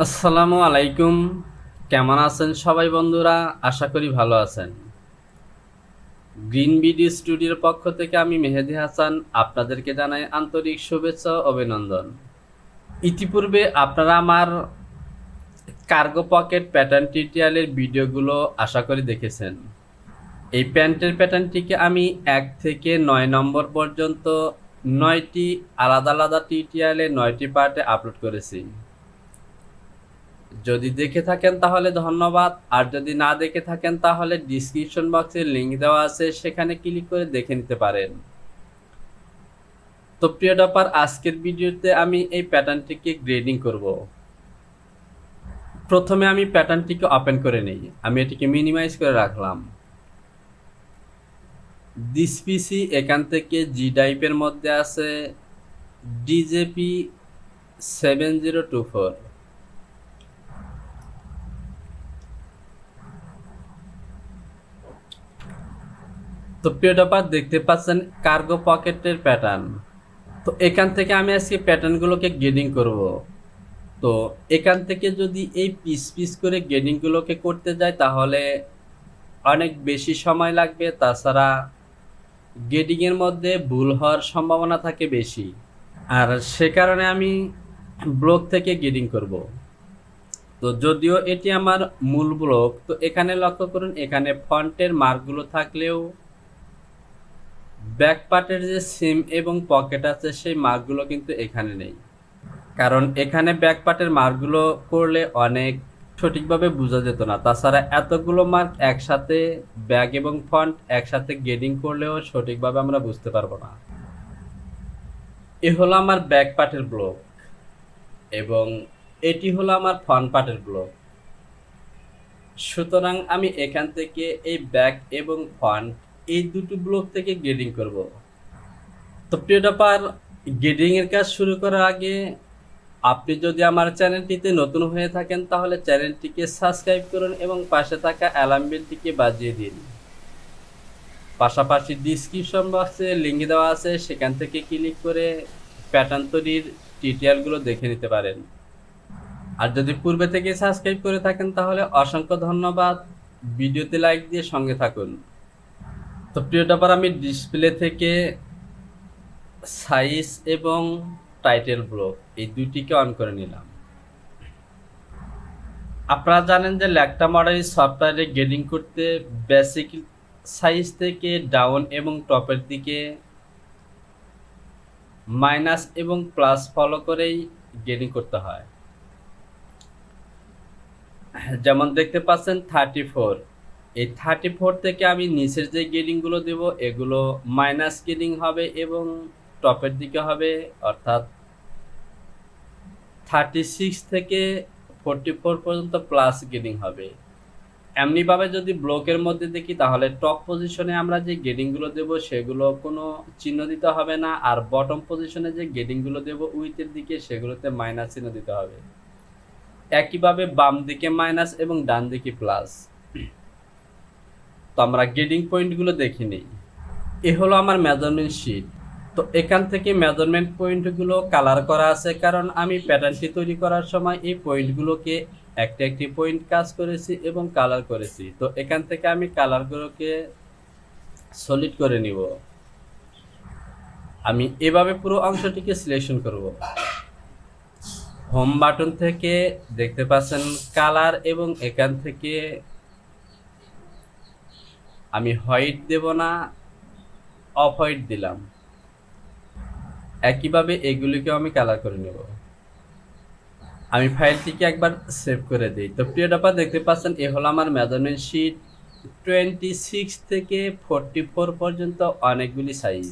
আসসালামু আলাইকুম। কেমন আছেন সবাই বন্ধুরা? আশা করি ভালো আছেন। গ্রিন বিডি স্টুডিওর পক্ষ থেকে আমি মেহেদি হাসান আপনাদেরকে জানাই আন্তরিক শুভেচ্ছা ও অভিনন্দন। ইতিপূর্বে আপনারা আমার কার্গো পকেট প্যাটার্ন টিউটোরিয়ালের ভিডিওগুলো আশা করি দেখেছেন। এই প্যান্টের প্যাটার্নটিকে আমি 1 থেকে 9 নম্বর পর্যন্ত 9টি আলাদা আলাদা টিউটোরিয়ালে 9টি পার্টে আপলোড করেছি। যদি দেখে থাকেন তাহলে ধন্যবাদ, আর যদি না দেখে থাকেন তাহলে ডিসক্রিপশন বক্সে লিংক দেওয়া আছে, সেখানে ক্লিক করে দেখে নিতে পারেন। তো প্রিয় ডপার, আজকের ভিডিওতে আমি এই প্যাটার্নটিকে গ্রেডিং করব। প্রথমে আমি প্যাটার্নটিকে ওপেন করে নেই। আমি এটিকে মিনিমাইজ করে রাখলাম। দিস পিসি এখান থেকে জি টাইপের মধ্যে আছে ডিজেপি 7024। তো প্রিয় ডপার, দেখতে পাচ্ছেন কার্গো পকেটের প্যাটার্ন। তো এখান থেকে আমি আজকে প্যাটার্নগুলোকে গ্রেডিং করব। তো এখান থেকে যদি এই পিস পিস করে গ্রেডিংগুলোকে করতে যাই তাহলে অনেক বেশি সময় লাগবে, তাছাড়া গ্রেডিংয়ের মধ্যে ভুল হওয়ার সম্ভাবনা থাকে বেশি। আর সে কারণে আমি ব্লক থেকে গ্রেডিং করব। তো যদিও এটি আমার মূল ব্লক, তো এখানে লক্ষ্য করুন, এখানে ফন্টের মার্কগুলো থাকলেও ব্যাক পার্টের যে সিম এবং পকেট আছে সেই মার্কগুলো কিন্তু এখানে নেই। কারণ এখানে ব্যাক পার্টের মার্কগুলো করলে অনেক সঠিকভাবে বোঝা যেত না। তাছাড়া এতগুলো মার্ক একসাথে ব্যাক এবং ফন্ট একসাথে গ্রেডিং করলেও সঠিকভাবে আমরা বুঝতে পারবো না। এ হলো আমার ব্যাক পার্টের ব্লক এবং এটি হলো আমার ফ্রন্ট পার্টের ব্লক। সুতরাং আমি এখান থেকে এই ব্যাক এবং ফন্ট এই দুটো ব্লক থেকে গ্রেডিং করব। তো প্রিয় ডপার, গ্রেডিং এর কাজ শুরু করার আগে আপনি যদি আমার চ্যানেলটিতে নতুন হয়ে থাকেন তাহলে চ্যানেলটিকে সাবস্ক্রাইব করুন এবং পাশে থাকা অ্যালার্ম বেলটিকে বাজিয়ে দিন। পাশাপাশি ডিসক্রিপশন বক্সে লিঙ্ক দেওয়া আছে, সেখান থেকে ক্লিক করে প্যাটার্ন তৈরির টিউটোরিয়ালগুলো দেখে নিতে পারেন। আর যদি পূর্বে থেকে সাবস্ক্রাইব করে থাকেন তাহলে অসংখ্য ধন্যবাদ। ভিডিওতে লাইক দিয়ে সঙ্গে থাকুন। তো প্রিয় ডপার, আমি ডিসপ্লে থেকে সাইজ এবং টাইটেল ব্লক এই দুটিকে অন করে নিলাম। আপনারা জানেন যে ল্যাকটা মডেল সফটওয়্যারে গ্রেডিং করতে বেসিক সাইজ থেকে ডাউন এবং টপের দিকে মাইনাস এবং প্লাস ফলো করেই গ্রেডিং করতে হয়। যেমন দেখতে পাচ্ছেন 34, এই 34 থেকে আমি নিচের যে গ্রেডিংগুলো দেব এগুলো মাইনাস গ্রেডিং হবে এবং টপের দিকে হবে, অর্থাৎ 36 থেকে 44 পর্যন্ত প্লাস গ্রেডিং হবে। এমনিভাবে যদি ব্লকের মধ্যে দেখি তাহলে টপ পজিশনে আমরা যে গ্রেডিংগুলো দেব সেগুলো কোনো চিহ্ন দিতে হবে না, আর বটম পজিশনে যে গ্রেডিংগুলো দেব উইথের দিকে সেগুলোতে মাইনাস চিহ্ন দিতে হবে। একইভাবে বাম দিকে মাইনাস এবং ডান দিকে প্লাস। তো আমরা গ্রেডিং পয়েন্টগুলো দেখে নিই। এ হলো আমার মেজারমেন্ট শিট। তো এখান থেকে মেজারমেন্ট পয়েন্টগুলো কালার করা আছে, কারণ আমি প্যাটার্নটি তৈরি করার সময় এই পয়েন্টগুলোকে একটি পয়েন্ট কাজ করেছি এবং কালার করেছি। তো এখান থেকে আমি কালারগুলোকে সলিড করে নিব। আমি এভাবে পুরো অংশটিকে সিলেকশন করব। হোম বাটন থেকে দেখতে পাচ্ছেন কালার, এবং এখান থেকে আমি হোয়াইট দেব না, অফ হোয়াইট দিলাম। একইভাবে এগুলিকেও আমি কালার করে নেব। আমি ফাইলটিকে একবার সেভ করে দিই। তো প্রিয় ডপার, দেখতে পাচ্ছেন এ হলো আমার মেজারমেন্ট শিট। 26 থেকে 44 পর্যন্ত অনেকগুলি সাইজ।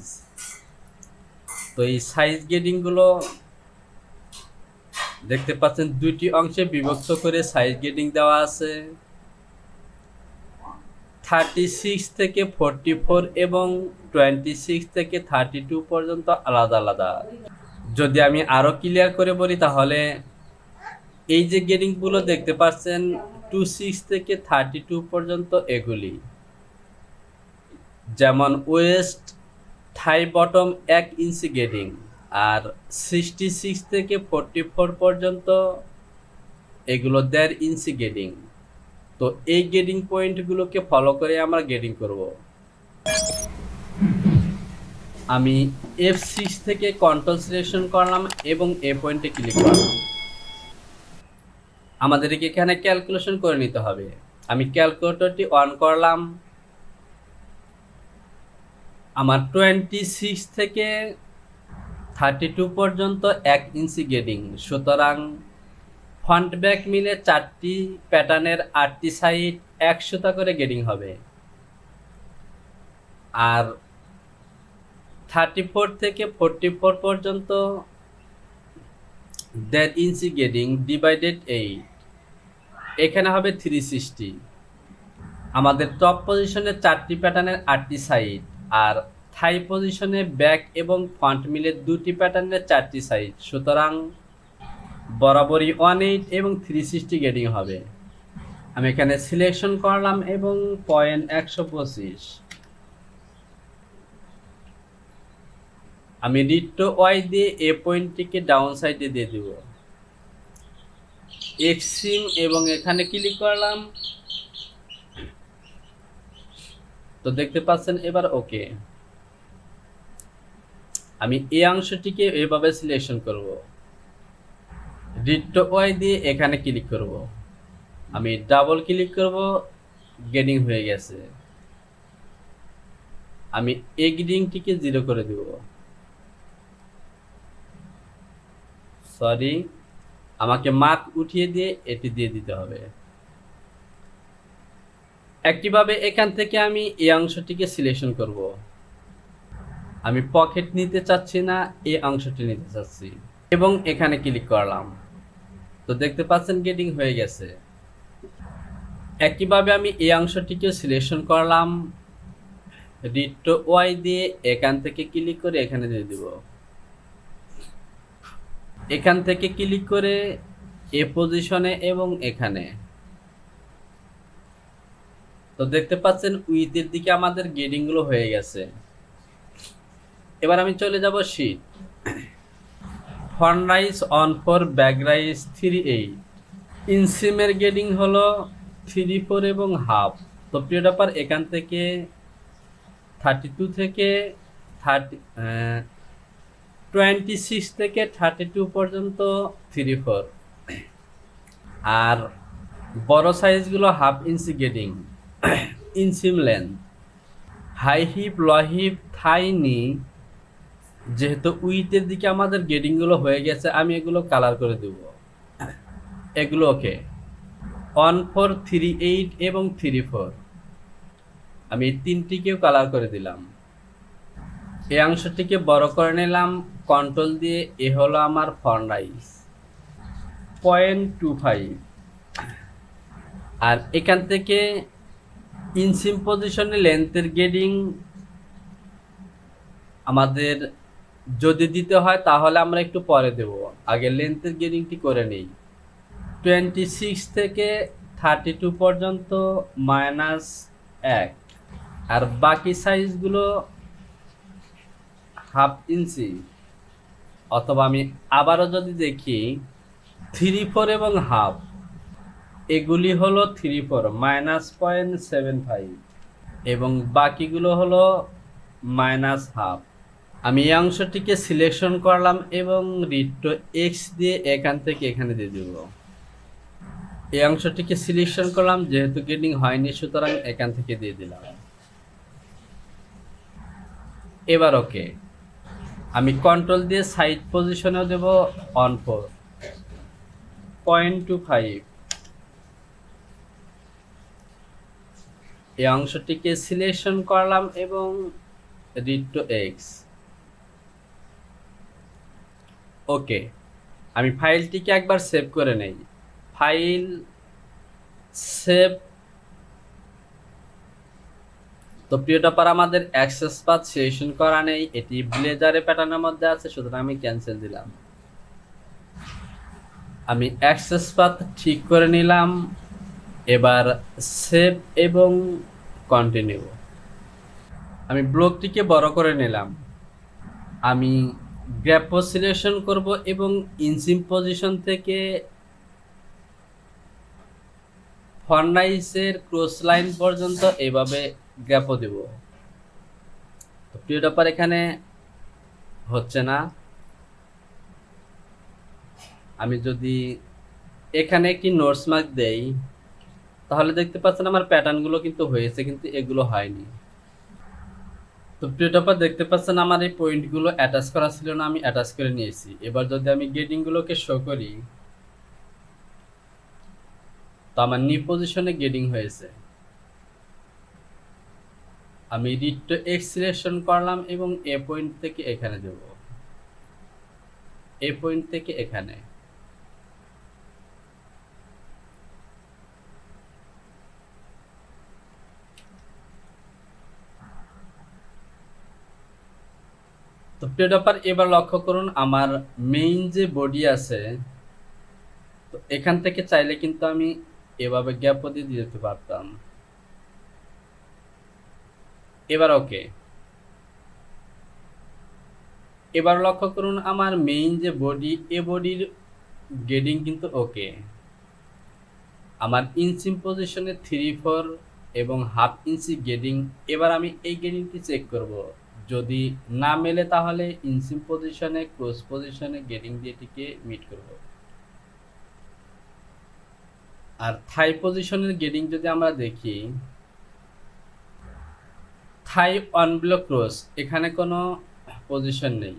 তো এই সাইজ গ্রেডিংগুলো দেখতে পাচ্ছেন দুইটি অংশে বিভক্ত করে সাইজ গ্রেডিং দেওয়া আছে। 36 থেকে 44 এবং 26 থেকে 32 পর্যন্ত আলাদা আলাদা। যদি আমি আরো ক্লিয়ার করে বলি তাহলে এই যে গ্রেডিংগুলো দেখতে পাচ্ছেন 26 থেকে 32 পর্যন্ত এগুলি, যেমন ওয়েস্ট থাই বটম 1 ইঞ্চি গ্রেডিং, আর 66 থেকে 44 পর্যন্ত এগুলো 1.5 ইঞ্চি গেডিং। তো এই গেডিং পয়েন্টগুলোকে ফলো করে আমরা গেডিং করব। আমি F6 থেকে কন্ট্রোল সিলেকশন করলাম এবং এ পয়েন্টে ক্লিক করলাম। আমাদেরকে এখানে ক্যালকুলেশন করে নিতে হবে। আমি ক্যালকুলেটরটি অন করলাম। আমার 26 থেকে 32 পর্যন্ত 1 ইঞ্চি গেডিং, সুতরাং ফ্রন্ট ব্যাক মিলে 4টি প্যাটার্নের 8টি সাইড 100টা করে গেডিং হবে। আর 34 থেকে 44 পর্যন্ত 1.5 ইঞ্চি গেডিং ডিভাইডেড 8, এখানে হবে 360। আমাদের টপ পজিশনে 4টি প্যাটার্নের 8টি সাইড, আর থাই পজিশনে ব্যাক এবং ফ্রন্ট মিলে 2টি প্যাটার্নের 4টি সাইড, সুতরাং বরাবরই 18 এবং 360 গেডিং হবে। আমি এখানে সিলেকশন করলাম এবং পয়েন্ট 125। আমি রিট্টো ওয়াই দিয়ে এ পয়েন্টটিকে ডাউন সাইডে দিয়ে দিব, এক্সট্রিম, এবং এখানে ক্লিক করলাম। তো দেখতে পাচ্ছেন এবার ওকে। আমি এই অংশটিকে এভাবে সিলেকশন করব, রিট্টো ওয়াই দিয়ে এখানে ক্লিক করব, আমি ডাবল ক্লিক করব, গেডিং হয়ে গেছে। আমি এই গেডিংটিকে 0 করে দিব। সরি, আমাকে মার্ক উঠিয়ে দিয়ে এটি দিয়ে দিতে হবে। একইভাবে এখান থেকে আমি এই অংশটিকে সিলেকশন করব। আমি পকেট নিতে চাচ্ছি না, এই অংশটি নিতে চাচ্ছি, এবং এখানে ক্লিক করলাম। তো দেখতে পাচ্ছেন গেডিং হয়ে গেছে। একইভাবে আমি এই অংশটিকে সিলেকশন করলাম, রিট্টো ওয়াই দিয়ে এখান থেকে ক্লিক করে এখানে দিয়ে দিব। এখান থেকে ক্লিক করে এ পজিশনে এবং এখানে। তো দেখতে পাচ্ছেন উইথের দিকে আমাদের গেডিং গুলো হয়ে গেছে। এবার আমি চলে যাব sheet. Front rise 1.4, back rise 3.8, ইনসিমের গেডিং হলো 3.4 এবং হাফ। তো প্রিয় ব্যাপার, এখান থেকে 32 থেকে 26 থেকে 32 পর্যন্ত 3.4, আর বড় সাইজগুলো half inch grading, inseam length. High hip, low hip, thigh knee, যেহেতু উইথের দিকে আমাদের গেডিংগুলো হয়ে গেছে, আমি এগুলো কালার করে দেব। এগুলো ওকে। 1.4, 3.8 এবং 3.4, আমি তিনটিকেও কালার করে দিলাম। এই অংশটিকে বড় করে নিলাম কন্ট্রোল দিয়ে। এ হলো আমার ফ্রন্ট রাইজ 0.25, আর এখান থেকে ইনসিম পজিশনে লেন্থের গেডিং আমাদের যদি দিতে হয় তাহলে আমরা একটু পরে দেব, আগে লেন্থের গেডিংটি করে নেই। 26 থেকে 32 পর্যন্ত -1, আর বাকি সাইজগুলো হাফ ইঞ্চি, অথবা আমি আবারও যদি দেখি 3.4 এবং হাফ, এগুলি হলো 3.4 -0.75, এবং বাকিগুলো হলো -হাফ। আমি এই অংশটিকে সিলেকশন করলাম এবং রিট্টো এক্স দিয়ে এখান থেকে এখানে দিয়ে দেব। এই অংশটিকে সিলেকশন করলাম, যেহেতু গেডিং হয়নি সুতরাং এখান থেকে দিয়ে দিলাম। এবার ওকে। আমি কন্ট্রোল দিয়ে সাইড পজিশনেও দেব 1.4, 0.25। এই অংশটিকে সিলেকশন করলাম এবং রিট্টো এক্স। ওকে, আমি ফাইলটিকে একবার সেভ করে নেই। File, save. তো প্রিয় টপার, আমাদের অ্যাক্সেস পাথ সিলেকশন করা নেই, এটি ব্লেজারে প্যাটার্নের মধ্যে আছে, সুতরাং আমি ক্যান্সেল দিলাম। আমি অ্যাক্সেস পাথ ঠিক করে নিলাম। এবার সেভ এবং কন্টিনিউ। আমি ব্লকটিকে বড় করে নিলাম। আমি গ্র্যাপ সিলেকশন করব এবং ইনসিম পজিশন থেকে ফর্নাইসের ক্রস লাইন পর্যন্ত এইভাবে গ্যাপও দেব। তো প্রিয় টপার এখানে হচ্ছে না। আমি যদি এখানে একটি নোটস মার্ক দেই তাহলে দেখতে পাচ্ছেন আমার প্যাটার্নগুলো কিন্তু হয়েছে, কিন্তু এগুলো হয়নি। তো প্রিয় টপার দেখতে পাচ্ছেন আমার এই পয়েন্টগুলো অ্যাটাচ করা ছিল না, আমি অ্যাটাচ করে নিয়েছি। এবার যদি আমি গেডিংগুলোকে শো করি তো আমার নি পজিশনে গেডিং হয়েছে। আমি রিড টু এক্স সিলেকশন করলাম এবং এ পয়েন্ট থেকে এখানে দেব, এ পয়েন্ট থেকে এখানে। তো প্রিয় টপার এবার লক্ষ্য করুন আমার মেইন যে বডি আছে, তো এখান থেকে চাইলে কিন্তু আমি এভাবে গ্যাপও দিয়ে দিতে পারতাম। এবার ওকে। এবার লক্ষ্য করুন আমার মেইন যে বডি, এ বডির গেডিং কিন্তু ওকে। আমার ইনসিম পজিশনে 3-4 এবং হাফ ইঞ্চি গেডিং। এবার আমি এই গেডিংটি চেক করব, যদি না মেলে তাহলে ইনসিম পজিশনে ক্লোজ পজিশনে গেডিং দিয়ে এটিকে মিট করব। আর থাই পজিশনের গেডিং যদি আমরা দেখি, থাই অন ব্লক ক্রস, এখানে কোনো পজিশন নেই।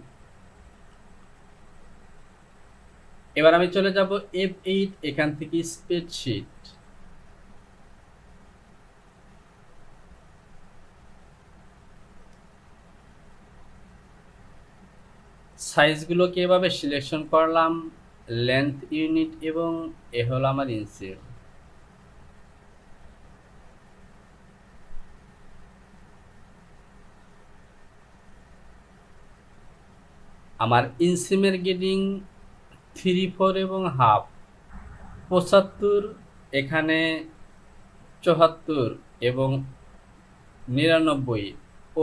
এবার আমি চলে যাব F8, এখান থেকে স্প্রেডশিট। সাইজগুলোকে এভাবে সিলেকশন করলাম, লেন্থ ইউনিট এবং এ হলো আমার ইঞ্চি। আমার ইনসিমের গেডিং 3-4 এবং হাফ, 75, এখানে 74 এবং 99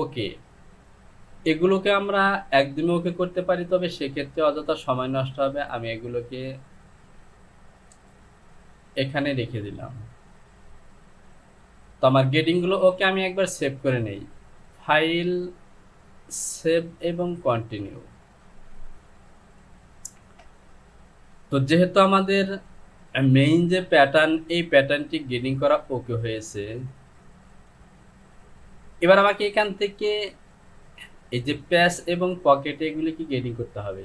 ওকে। এগুলোকে আমরা একদমই ওকে করতে পারি, তবে সেক্ষেত্রে অযথা সময় নষ্ট হবে। আমি এগুলোকে এখানে রেখে দিলাম। তো আমার গেডিংগুলো ওকে, আমি একবার সেভ করে নেই। ফাইল, সেভ এবং কন্টিনিউ। তো যেহেতু আমাদের মেইন যে প্যাটার্ন, এই প্যাটার্নটি গেডিং করা ওকে হয়েছে, এবার আমাকে এখান থেকে এই যে প্যাচ এবং পকেটে এগুলিকে গেডিং করতে হবে।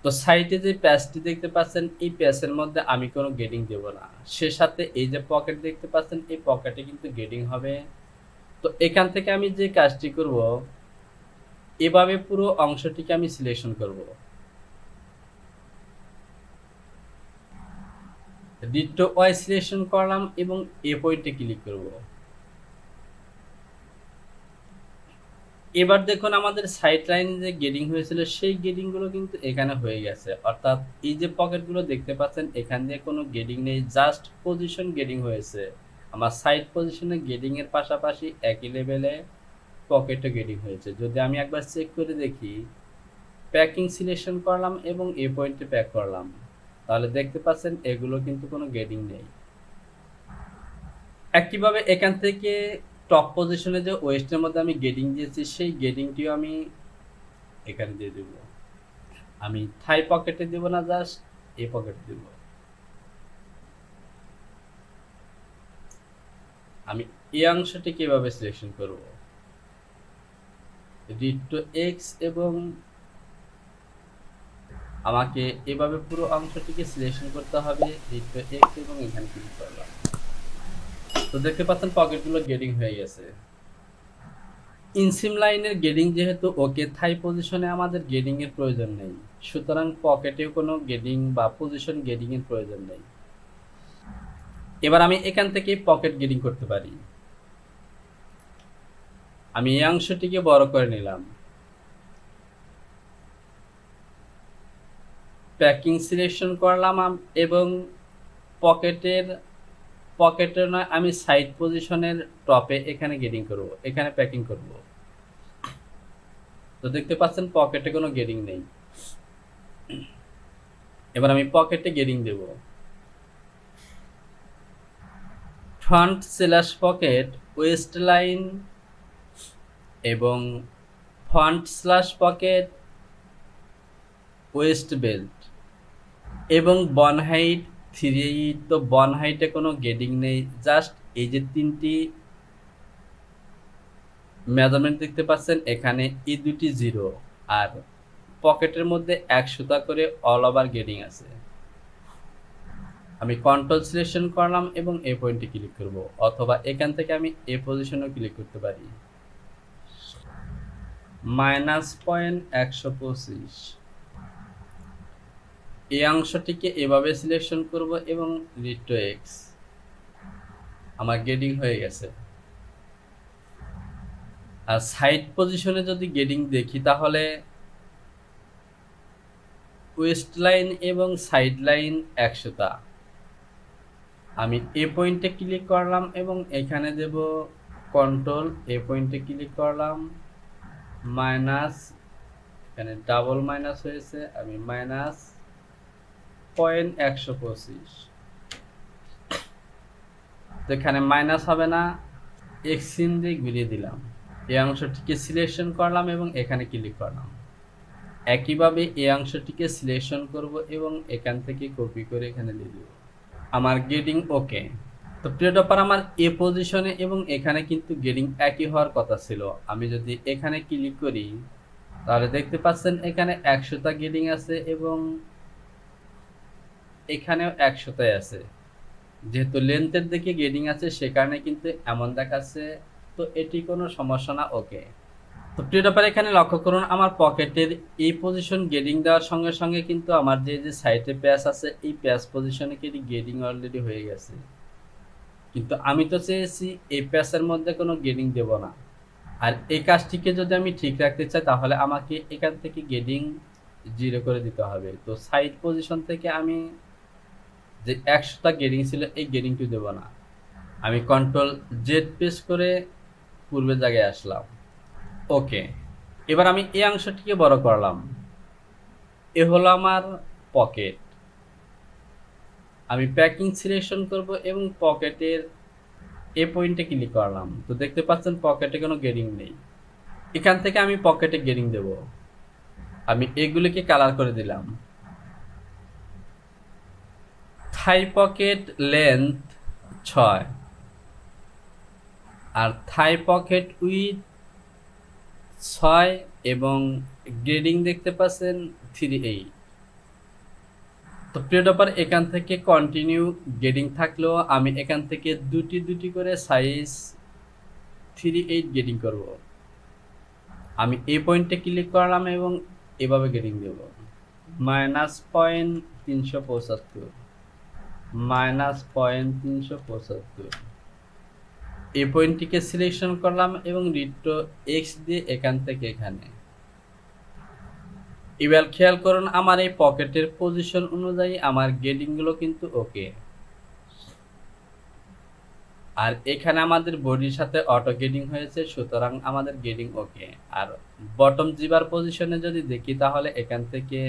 তো সাইডে যে প্যাচটি দেখতে পাচ্ছেন, এই প্যাচের মধ্যে আমি কোনো গেডিং দেব না। সে সাথে এই যে পকেট দেখতে পাচ্ছেন, এই পকেটে কিন্তু গেডিং হবে। তো এখান থেকে আমি যে কাজটি করব, এভাবে পুরো অংশটিকে আমি সিলেকশন করব। রিড টু ওয়াই সিলেকশন করলাম এবং এ পয়েন্টে ক্লিক করব। এবার দেখুন আমাদের সাইড লাইন যে গেডিং হয়েছিল, সেই গেডিংগুলো কিন্তু এখানে হয়ে গেছে। অর্থাৎ এই যে পকেটগুলো দেখতে পাচ্ছেন, এখান দিয়ে কোনো গেডিং নেই, জাস্ট পজিশন গেডিং হয়েছে। আমার সাইড পজিশনে গেডিং এর পাশাপাশি একই লেভেলে পকেটে গেডিং হয়েছে। যদি আমি একবার চেক করে দেখি, প্যাকিং সিলেকশন করলাম এবং এ পয়েন্টে প্যাক করলাম, তাহলে দেখতে পাচ্ছেন এগুলো কিন্তু কোনো গেডিং নেই। একইভাবে এখান থেকে টপ পজিশনে যে ওয়েস্টের মধ্যে আমি গেডিং দিয়েছি, সেই গেডিংটিও আমি এখানে দিয়ে দেব। আমি থাই পকেটে দেব না, জাস্ট এই পকেটে দেব। আমি এই অংশটিকে এভাবে সিলেকশন করব, রিড টু এক্স, এবং আমাকে এভাবে পুরো অংশটিকে সিলেকশন করতে হবে, রিড টু এক্স এবং এখানে ক্লিক করলাম। তো দেখতে পাচ্ছেন পকেটগুলো গেডিং হয়ে গেছে। ইনসিম লাইনের গেডিং যেহেতু ওকে, থাই পজিশনে আমাদের গেডিং এর প্রয়োজন নেই, সুতরাং পকেটেও কোনো গেডিং বা পজিশন গেডিং এর প্রয়োজন নেই। এবার আমি এখান থেকে পকেট গেডিং করতে পারি। আমি এই অংশটিকে বড় করে নিলাম, প্যাকিং সিলেকশন করলাম এবং পকেটের নয়, আমি সাইড পজিশনের টপে এখানে গেডিং করব, এখানে প্যাকিং করব। তো দেখতে পাচ্ছেন পকেটে কোনো গেডিং নেই। এবার আমি পকেটে গেডিং দেব। Front slash pocket waist line এবং front slash pocket waist belt এবং বন হাইট 3 তো বন হাইটে কোনো গেডিং নেই, জাস্ট এই যে 3টি মেজারমেন্ট দেখতে পাচ্ছেন এখানে এই দুটি 0 আর পকেটের মধ্যে 1 সুতা করে অল ওভার গেডিং আছে। আমি কন্ট্রোল সিলেকশন করলাম এবং এই পয়েন্টে ক্লিক করব, অথবা এখান থেকে আমি এই পজিশনেও ক্লিক করতে পারি। -.125 এই অংশটিকে এভাবে সিলেকশন করব এবং রিড টু এক্স। আমার গেডিং হয়ে গেছে। আর সাইড পজিশনে যদি গেডিং দেখি তাহলে ওয়েস্ট লাইন এবং সাইড লাইন 1 সুতা। আমি এ পয়েন্টে ক্লিক করলাম এবং এখানে দেব কন্ট্রোল, এ পয়েন্টে ক্লিক করলাম, মাইনাস, এখানে ডাবল মাইনাস হয়েছে, আমি -.125। তো এখানে মাইনাস হবে না, এক্স চিহ্ন দিয়ে ঘুরিয়ে দিলাম। এই অংশটিকে সিলেকশন করলাম এবং এখানে ক্লিক করলাম। একইভাবে এই অংশটিকে সিলেকশন করব এবং এখান থেকে কপি করে এখানে দিয়ে দেব। আমার গেডিং ওকে। তো প্রিয় টপার, আমার এ পজিশনে এবং এখানে কিন্তু গেডিং একই হওয়ার কথা ছিল। আমি যদি এখানে ক্লিক করি তাহলে দেখতে পাচ্ছেন এখানে 1 সুতা গেডিং আছে এবং এখানেও 1 সুতাই আছে। যেহেতু লেন্থের দিকে গেডিং আছে সে কারণে কিন্তু এমন দেখাচ্ছে। তো এটি কোনো সমস্যা না, ওকে। তো প্রিয় টপার, এখানে লক্ষ্য করুন আমার পকেটের এই পজিশন গেডিং দেওয়ার সঙ্গে সঙ্গে কিন্তু আমার যে সাইডে প্যাচ আছে এই প্যাচ পজিশনে কিন্তু গেডিং অলরেডি হয়ে গেছে। কিন্তু আমি তো চেয়েছি এই প্যাচের মধ্যে কোনো গেডিং দেব না। আর এই কাজটিকে যদি আমি ঠিক রাখতে চাই তাহলে আমাকে এখান থেকে গেডিং 0 করে দিতে হবে। তো সাইড পজিশন থেকে আমি যে 1 সুতা গেডিং ছিল এই গেডিংটি দেব না। আমি কন্ট্রোল জেড প্রেস করে পূর্বের জায়গায় আসলাম, ওকে। এবার আমি এই অংশটিকে বড় করলাম। এ হলো আমার পকেট। আমি প্যাকিং সিলেকশন করব এবং পকেটের এ পয়েন্টে ক্লিক করলাম। তো দেখতে পাচ্ছেন পকেটে কোনো গেডিং নেই। এখান থেকে আমি পকেটে গেডিং দেব। আমি এগুলিকে কালার করে দিলাম। থাই পকেট লেন্থ 6 আর থাই পকেট উইথ 6 এবং গ্রেডিং দেখতে পাচ্ছেন 38। তো প্রিয় টপার, এখান থেকে কন্টিনিউ গেডিং থাকলেও আমি এখান থেকে দুটি করে সাইজ 38 গেডিং করব। আমি এই পয়েন্টে ক্লিক করলাম এবং এভাবে গেডিং দেব, -.375 -.375। এই পয়েন্টটিকে সিলেকশন করলাম এবং রিড টু এক্স দিয়ে এখান থেকে এখানে। এবার খেয়াল করুন আমার এই পকেটের পজিশন অনুযায়ী আমার গেডিংগুলো কিন্তু ওকে। আর এখানে আমাদের বডির সাথে অটো গেডিং হয়েছে, সুতরাং আমাদের গেডিং ওকে। আর বটম জিবার পজিশনে যদি দেখি তাহলে এখান থেকে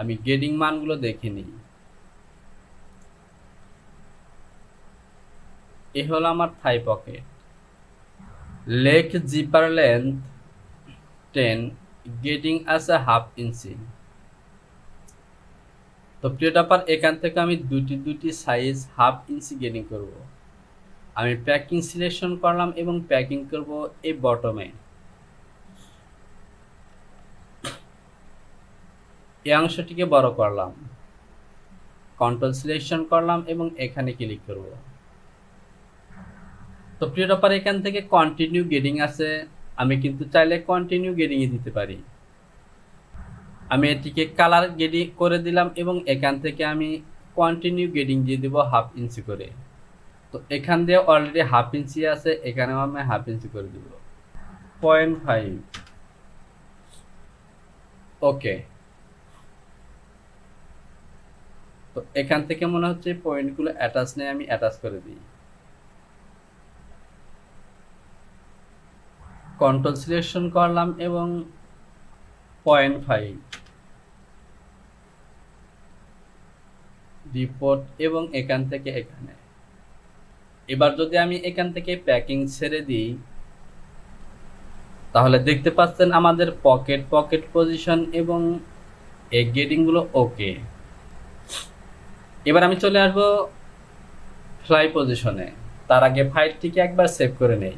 আমি গেডিং মানগুলো দেখে নিই। এ হলো আমার থাই পকেট। লেগ জিপার লেন্থ 10, গেডিং আছে 1/2 ইঞ্চি। তো প্রিয় টপার, এখান থেকে আমি দুটি সাইজ 1/2 ইঞ্চি গেডিং করব। আমি প্যাকিং সিলেকশন করলাম এবং প্যাকিং করব এই বটমে। এই অংশটিকে বড় করলাম, কন্ট্রোল সিলেকশন করলাম এবং এখানে ক্লিক করব। তো প্রিয় টপার, এখান থেকে কন্টিনিউ গেডিং আছে, আমি কিন্তু চাইলে কন্টিনিউ গেডিংয়ে দিতে পারি। আমি এটিকে কালার গেডিং করে দিলাম এবং এখান থেকে আমি কন্টিনিউ গেডিং দিয়ে দেব 1/2 ইঞ্চি করে। তো এখান দিয়ে অলরেডি 1/2 ইঞ্চি আছে, এখানেও আমি 1/2 ইঞ্চি করে দিব, 0.5, ওকে। তো এখান থেকে মনে হচ্ছে পয়েন্টগুলো অ্যাটাচ নেই, আমি অ্যাটাচ করে দিই। কন্ট্রোল সিলেকশন করলাম এবং 0.5 রিপোর্ট এবং এখান থেকে এখানে এবার যদি আমি এখান থেকে প্যাকিং ছেড়ে দিই, তাহলে দেখতে পাচ্ছেন আমাদের পকেট পজিশন এবং এই গেটিং গুলো ওকে। এবার আমি চলে আসবো ফ্লাই পজিশনে। তার আগে ফাইলটিকে একবার সেভ করে নেই।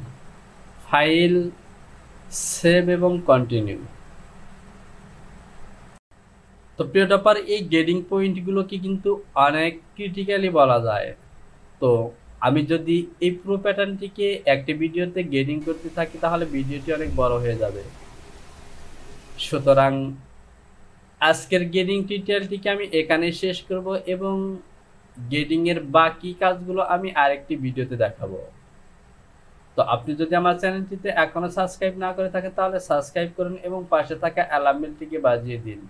ফাইল, সেভ এবং কন্টিনিউ। তো প্রিয় টপার, এই গেটিং পয়েন্টগুলোকে কিন্তু অনেক ক্রিটিক্যালি বলা যায়। তো আমি যদি এই পুরো প্যাটার্নটিকে একটি ভিডিওতে গেটিং করতে থাকি তাহলে ভিডিওটি অনেক বড় হয়ে যাবে। সুতরাং আজকের গেটিং টিউটোরিয়ালটিকে আমি এখানে শেষ করব এবং গেটিং এর বাকি কাজগুলো আমি আরেকটি ভিডিওতে দেখাবো। তো আপনি যদি আমার চ্যানেলটিতে এখনো সাবস্ক্রাইব না করে থাকেন তাহলে সাবস্ক্রাইব করুন এবং পাশে থাকা অ্যালার্ম বেলটিকে বাজিয়ে দিন।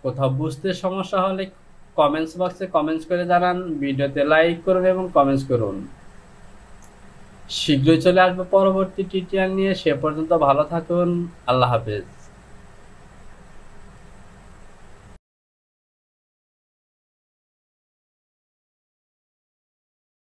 কোথাও বুঝতে সমস্যা হলে কমেন্টস বক্সে কমেন্টস করে জানান, ভিডিওতে লাইক করুন এবং কমেন্টস করুন। শীঘ্রই চলে আসবো পরবর্তী টিউটোরিয়াল নিয়ে। সে পর্যন্ত ভালো থাকুন। আল্লাহ হাফেজ।